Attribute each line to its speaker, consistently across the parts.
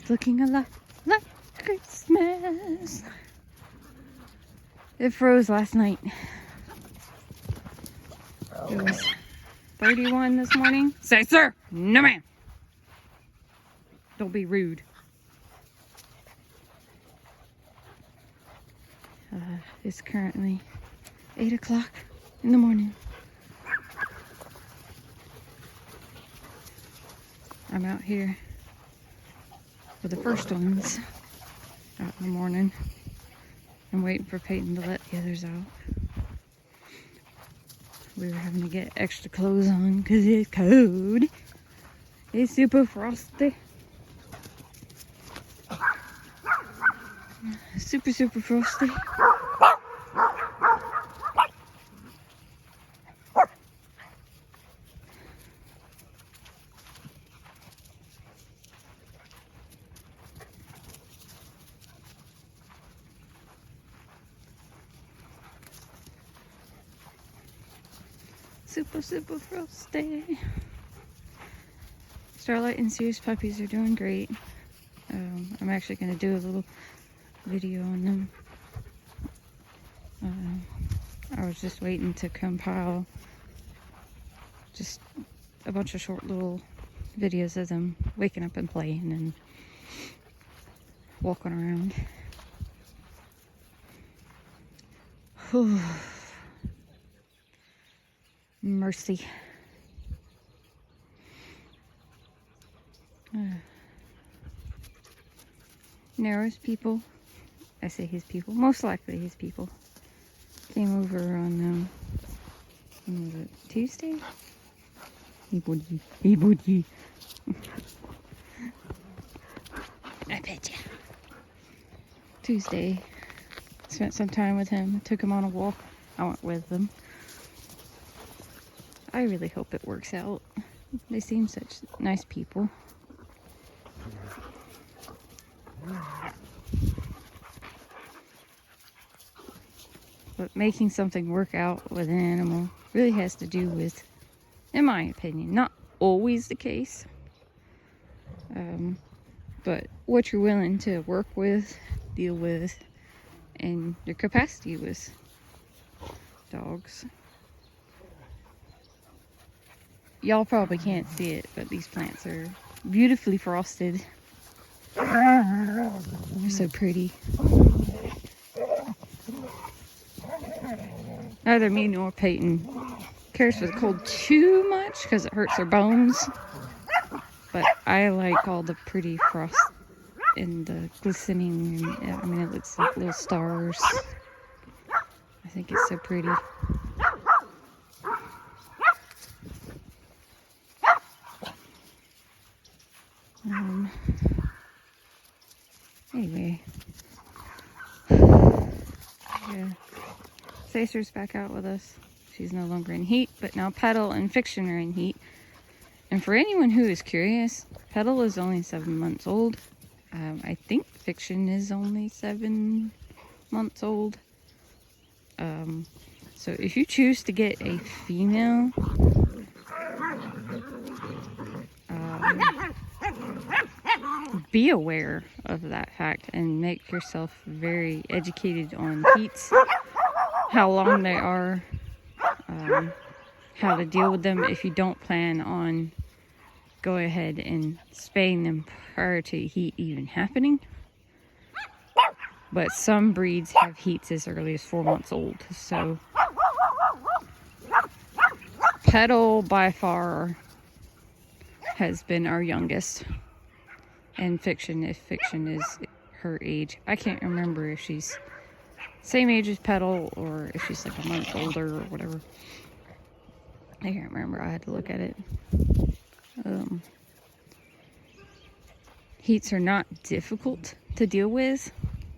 Speaker 1: It's looking a lot like Christmas. It froze last night. It was 31 this morning. Say, sir, no ma'am. Don't be rude. It's currently 8 o'clock in the morning. I'm out here for the first ones out in the morning. I'm waiting for Peyton to let the others out. We were having to get extra clothes on because it's cold. It's super frosty. Super, super frosty. Super, super frosty. Starlight and Sears puppies are doing great. I'm actually going to do a little video on them. I was just waiting to compile just a bunch of short little videos of them waking up and playing and walking around. Mercy. Narrow's people, I say his people, most likely his people, came over on, when was it, Tuesday? Hey buddy. I bet ya. Tuesday, spent some time with him, took him on a walk. I went with them. I really hope it works out. They seem such nice people. But making something work out with an animal really has to do with, in my opinion, not always the case, but what you're willing to work with, deal with, and your capacity with dogs. Y'all probably can't see it, but these plants are beautifully frosted. They're so pretty. Neither me nor Peyton cares for the cold too much because it hurts her bones. But I like all the pretty frost and the glistening. And, I mean, it looks like little stars. I think it's so pretty. Anyway. Yeah. Sacer's back out with us. She's no longer in heat, but now Petal and Fiction are in heat. And for anyone who is curious, Petal is only 7 months old. I think Fiction is only 7 months old. So if you choose to get a female, be aware of that fact and make yourself very educated on heats, how long they are, how to deal with them if you don't plan on go ahead and spaying them prior to heat even happening. But some breeds have heats as early as 4 months old. So Petal by far has been our youngest. And Fiction, if Fiction is her age. I can't remember if she's same age as Petal or if she's like a month older or whatever. I can't remember. I had to look at it. Heats are not difficult to deal with.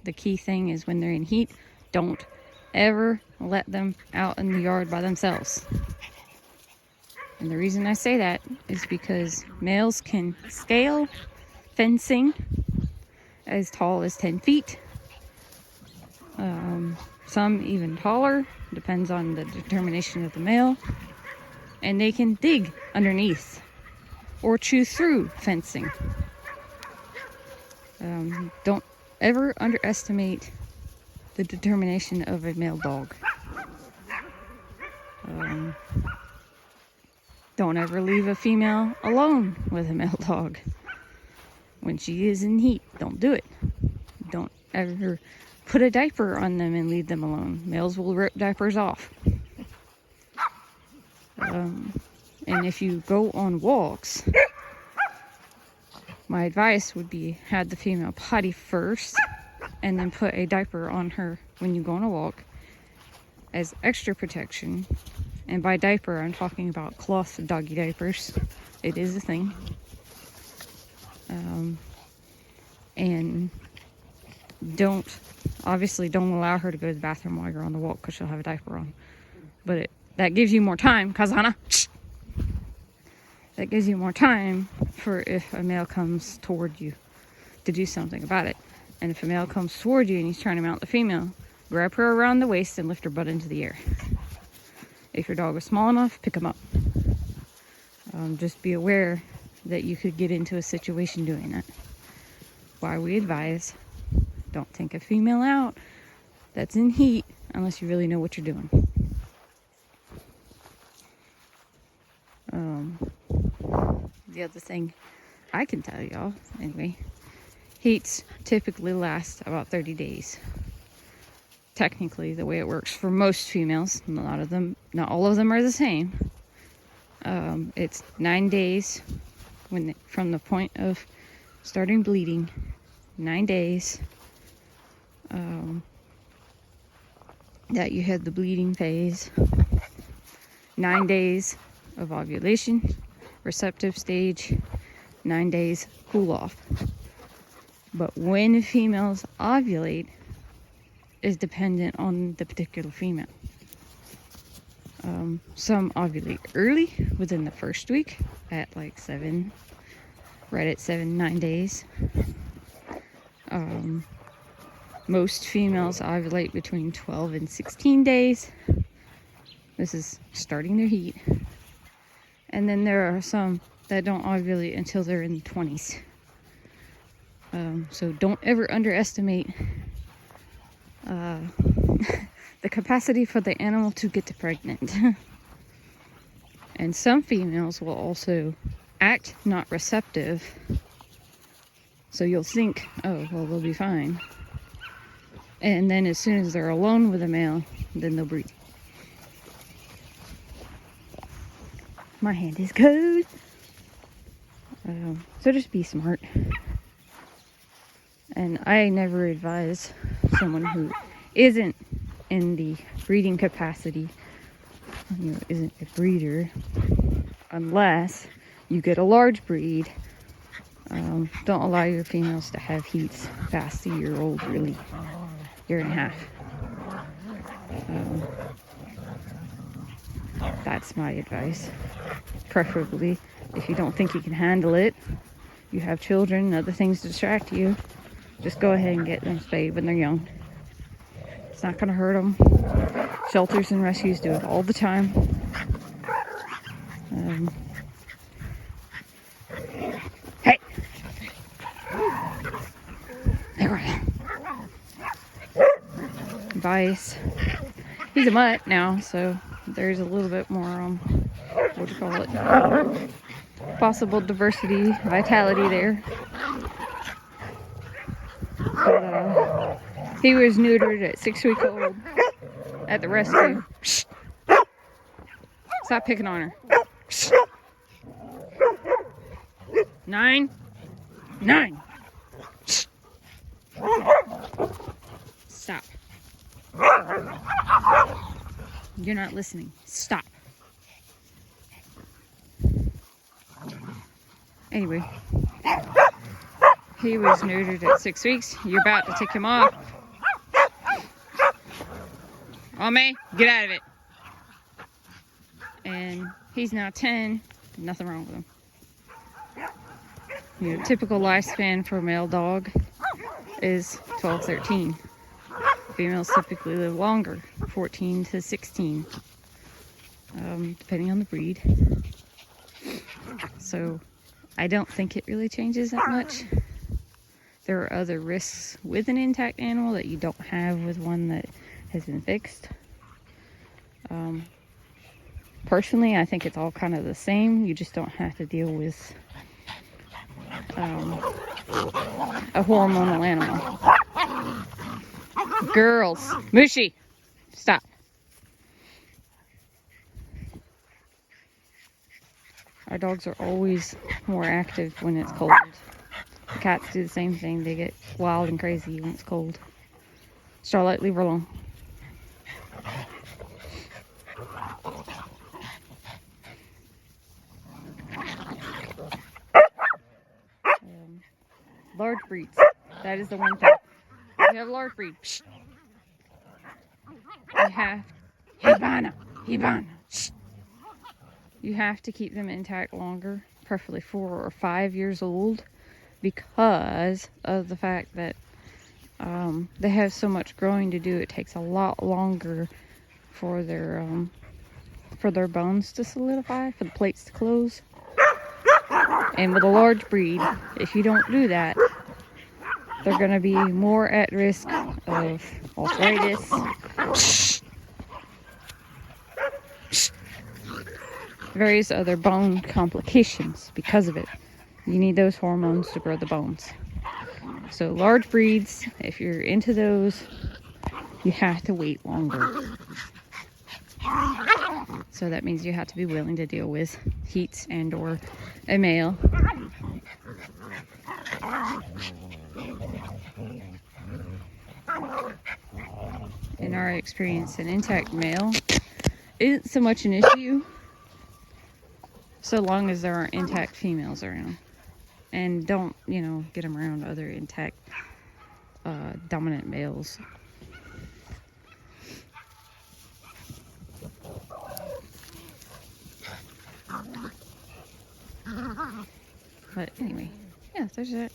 Speaker 1: The key thing is when they're in heat, don't ever let them out in the yard by themselves. And the reason I say that is because males can scale fencing as tall as 10 feet. Some even taller, depends on the determination of the male. And they can dig underneath or chew through fencing. Don't ever underestimate the determination of a male dog. Don't ever leave a female alone with a male dog. When she is in heat, don't do it. Don't ever put a diaper on them and leave them alone. Males will rip diapers off. And if you go on walks, my advice would be have the female potty first and then put a diaper on her when you go on a walk as extra protection. And by diaper, I'm talking about cloth doggy diapers. It is a thing. And obviously don't allow her to go to the bathroom while you're on the walk because she'll have a diaper on. But that gives you more time, Kazana. That gives you more time for if a male comes toward you to do something about it. And if a male comes toward you and he's trying to mount the female, grab her around the waist and lift her butt into the air. If your dog is small enough, pick him up. Just be aware that you could get into a situation doing that. Why we advise, don't take a female out that's in heat unless you really know what you're doing. The other thing I can tell y'all, anyway, heats typically last about 30 days. Technically, the way it works for most females, not all of them are the same. It's 9 days from the point of starting bleeding. 9 days that you had the bleeding phase. 9 days of ovulation, receptive stage, 9 days cool off. But when females ovulate is dependent on the particular female. Some ovulate early within the first week at like 9 days. Most females ovulate between 12 and 16 days. This is starting their heat. And then there are some that don't ovulate until they're in the 20s. So don't ever underestimate the capacity for the animal to get pregnant. And some females will also act not receptive. So you'll think, oh, well, they'll be fine. And then as soon as they're alone with a male, then they'll breed. My hand is cold. So just be smart. And I never advise someone who isn't in the breeding capacity, isn't a breeder, unless you get a large breed. Don't allow your females to have heats past a year old, really, year and a half. That's my advice. Preferably, if you don't think you can handle it, you have children and other things to distract you, just go ahead and get them spayed when they're young. It's not going to hurt them. Shelters and rescues do it all the time. Hey! There I am. Advice. He's a mutt now, so there's a little bit more, what do you call it? Possible diversity, vitality there. But, he was neutered at 6 weeks old at the rescue. Stop picking on her. 9. Stop. You're not listening. Stop. Anyway, he was neutered at 6 weeks. You're about to take him off. Ame, get out of it. And he's now 10. Nothing wrong with him. Typical lifespan for a male dog is 12, 13. Females typically live longer, 14 to 16, depending on the breed. So I don't think it really changes that much. there are other risks with an intact animal that you don't have with one that has been fixed. Personally, I think it's all kind of the same. You just don't have to deal with a hormonal animal. Girls, Mushy, stop. Our dogs are always more active when it's cold. The cats do the same thing. They get wild and crazy when it's cold. Starlight, leave her alone. Large breeds. That is the one thing. If you have a large breed, you have Hibana. You have to keep them intact longer, preferably 4 or 5 years old, because of the fact that they have so much growing to do. It takes a lot longer for their bones to solidify, for the plates to close. And with a large breed, if you don't do that, they're going to be more at risk of arthritis, various other bone complications because of it. You need those hormones to grow the bones. So large breeds, if you're into those, you have to wait longer. So that means you have to be willing to deal with heats and or a male. In our experience, an intact male isn't so much an issue so long as there aren't intact females around. And don't, get them around other intact dominant males. But anyway, yeah, there's that.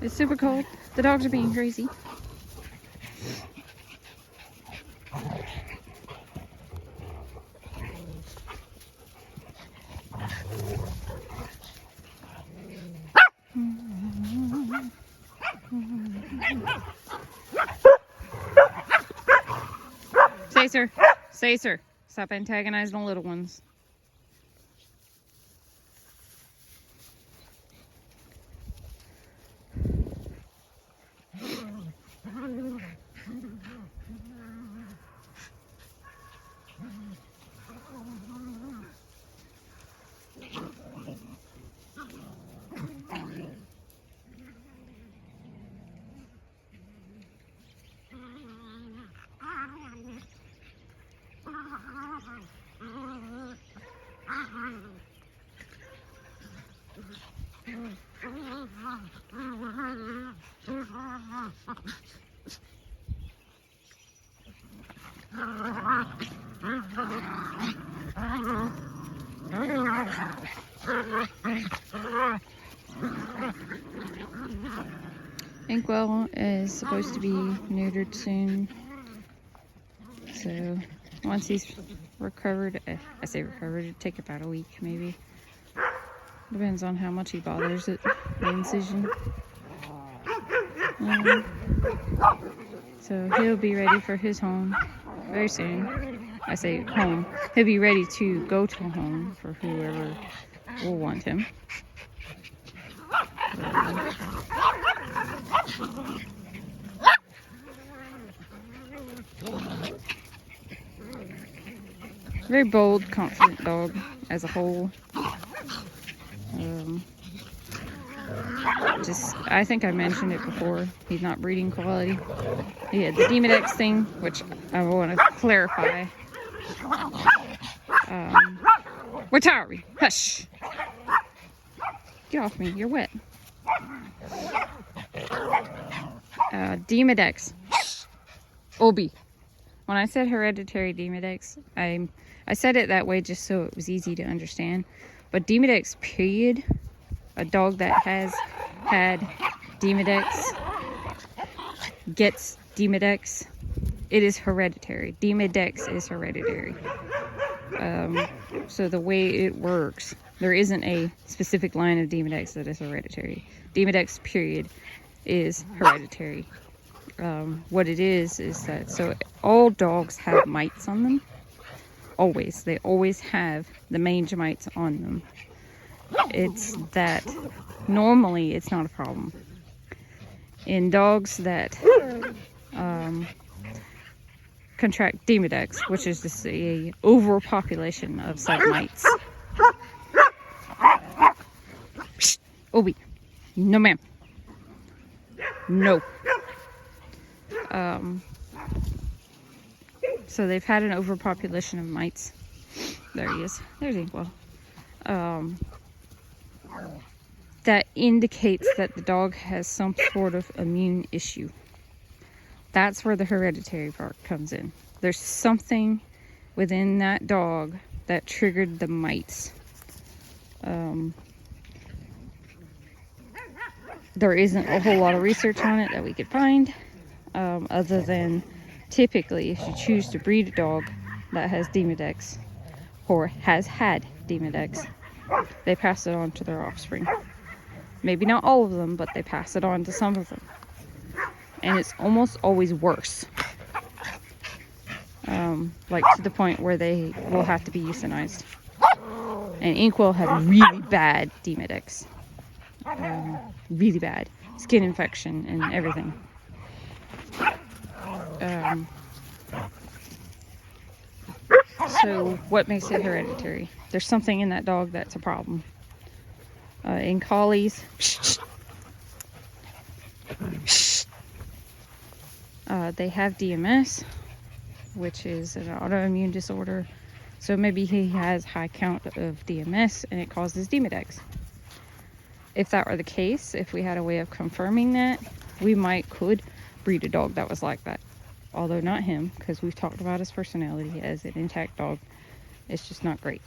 Speaker 1: It's super cold. The dogs are being crazy. Say, sir. Stop antagonizing the little ones. Inkwell is supposed to be neutered soon. So once he's recovered, I say recovered, it'd take about a week maybe. Depends on how much he bothers it, the incision. So he'll be ready for his home very soon. I say home. He'll be ready to go to a home for whoever will want him. Very bold, confident dog as a whole. I think I mentioned it before. He's not breeding quality. He had the Demodex thing, which I want to clarify. We're tired. Hush. Get off me. You're wet. Demodex. Obi. When I said hereditary Demodex, I said it that way just so it was easy to understand. But Demodex period, a dog that has had Demodex gets Demodex, it is hereditary. Demodex is hereditary. So the way it works, there isn't a specific line of Demodex that is hereditary. Demodex, period, is hereditary. What it is that, so all dogs have mites on them. Always. They always have the mange mites on them. It's that normally it's not a problem. In dogs that contract Demodex, which is just a overpopulation of said mites. Obi, no ma'am. No. So they've had an overpopulation of mites. There he is. There's Inkwell. That indicates that the dog has some sort of immune issue. That's where the hereditary part comes in. There's something within that dog that triggered the mites. There isn't a whole lot of research on it that we could find, other than typically if you choose to breed a dog that has Demodex or has had Demodex, they pass it on to their offspring. Maybe not all of them, but they pass it on to some of them. And it's almost always worse. Like to the point where they will have to be euthanized. And Inkwell had really bad Demodex. Really bad. Skin infection and everything. So what makes it hereditary? There's something in that dog that's a problem. In collies, they have DMS, which is an autoimmune disorder. So maybe he has high count of DMS and it causes Demodex. If that were the case, if we had a way of confirming that, we could breed a dog that was like that. Although not him, because we've talked about his personality as an intact dog. It's just not great.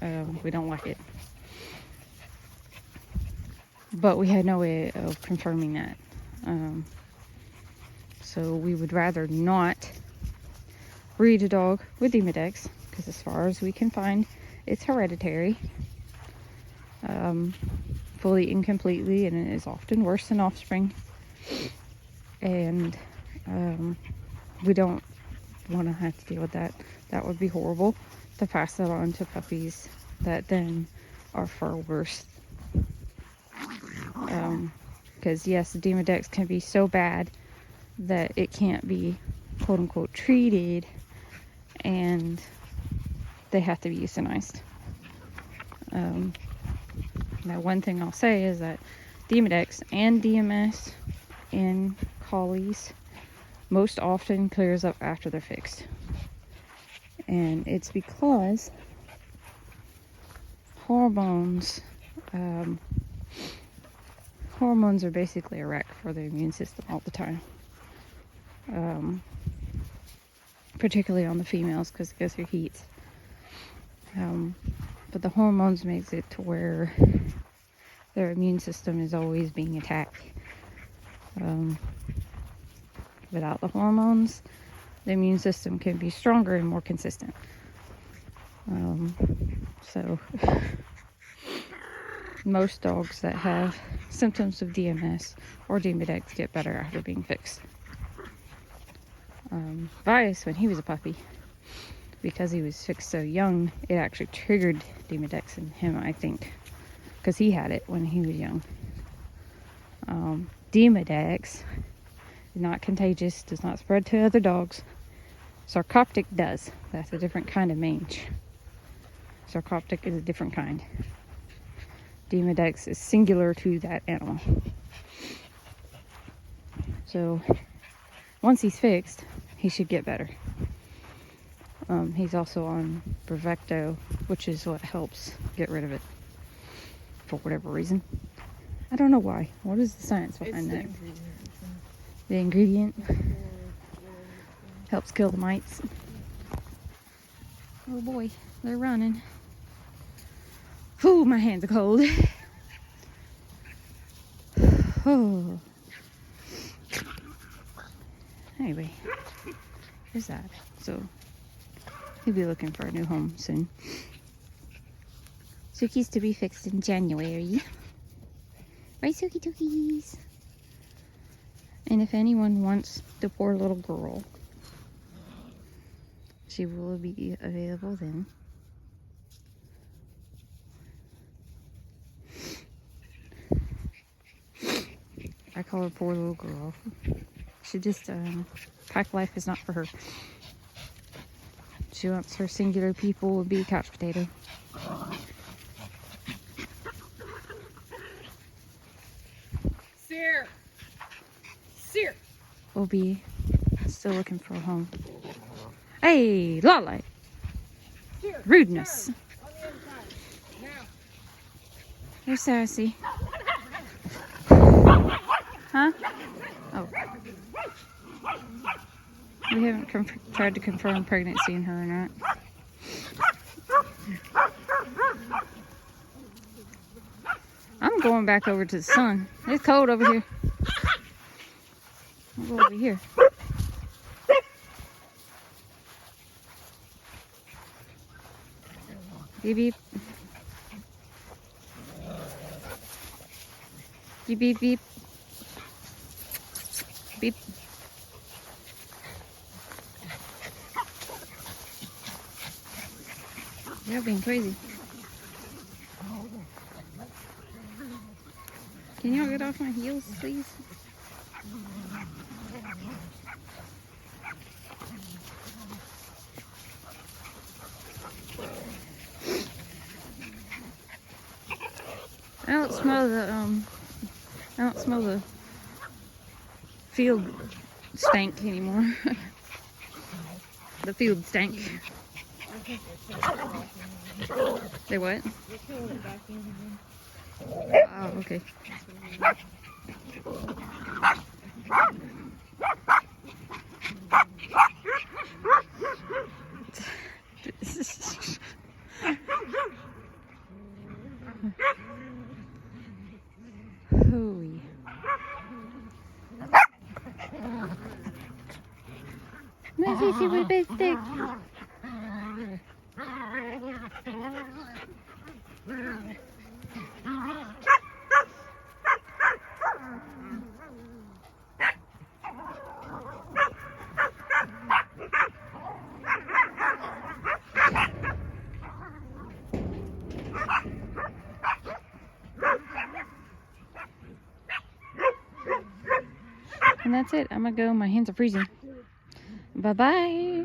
Speaker 1: We don't like it. But we had no way of confirming that. So we would rather not breed a dog with Demodex, because as far as we can find, it's hereditary. Fully and completely, and it is often worse than offspring. And we don't want to have to deal with that. That would be horrible, to pass that on to puppies that then are far worse. Because yes, the Demodex can be so bad that it can't be quote unquote treated, and they have to be euthanized. Now, one thing I'll say is that Demodex and DMS in collies most often clears up after they're fixed. And it's because hormones are basically a wreck for the immune system all the time. Particularly on the females, because it goes through heats. But the hormones makes it to where their immune system is always being attacked. Without the hormones, the immune system can be stronger and more consistent. So most dogs that have symptoms of DMS or Demodex get better after being fixed. Vice, when he was a puppy, because he was fixed so young, it actually triggered Demodex in him, I think, because he had it when he was young. Demodex is not contagious, does not spread to other dogs. Sarcoptic does. That's a different kind of mange. Sarcoptic is a different kind. Demodex is singular to that animal. So once he's fixed, he should get better. He's also on Brevecto, which is what helps get rid of it for whatever reason. I don't know why. What is the science behind that? The ingredient helps kill the mites. Oh boy, they're running. Ooh, my hands are cold. Oh. Anyway, there's that. So He'll be looking for a new home soon. Suki's to be fixed in January. Right, Suki Tookies? And if anyone wants the poor little girl, she will be available then. I call her poor little girl. She just, pack life is not for her. She wants her singular people would be a couch potato.
Speaker 2: Sear! Sear!
Speaker 1: Will be still looking for a home. Hey, Lala! Rudeness.
Speaker 2: On the inside. Now.
Speaker 1: You're sassy. Huh? Oh. We haven't tried to confirm pregnancy in her or not. I'm going back over to the sun. It's cold over here. I'll go over here. Beep beep. Beep beep beep. Beep. You're being crazy. Can y'all get off my heels, please? I don't smell the field stank anymore. The field stank. They what? Oh, okay. Hooey. My sissy with a big stick. And that's it. I'm gonna go. My hands are freezing. Bye-bye.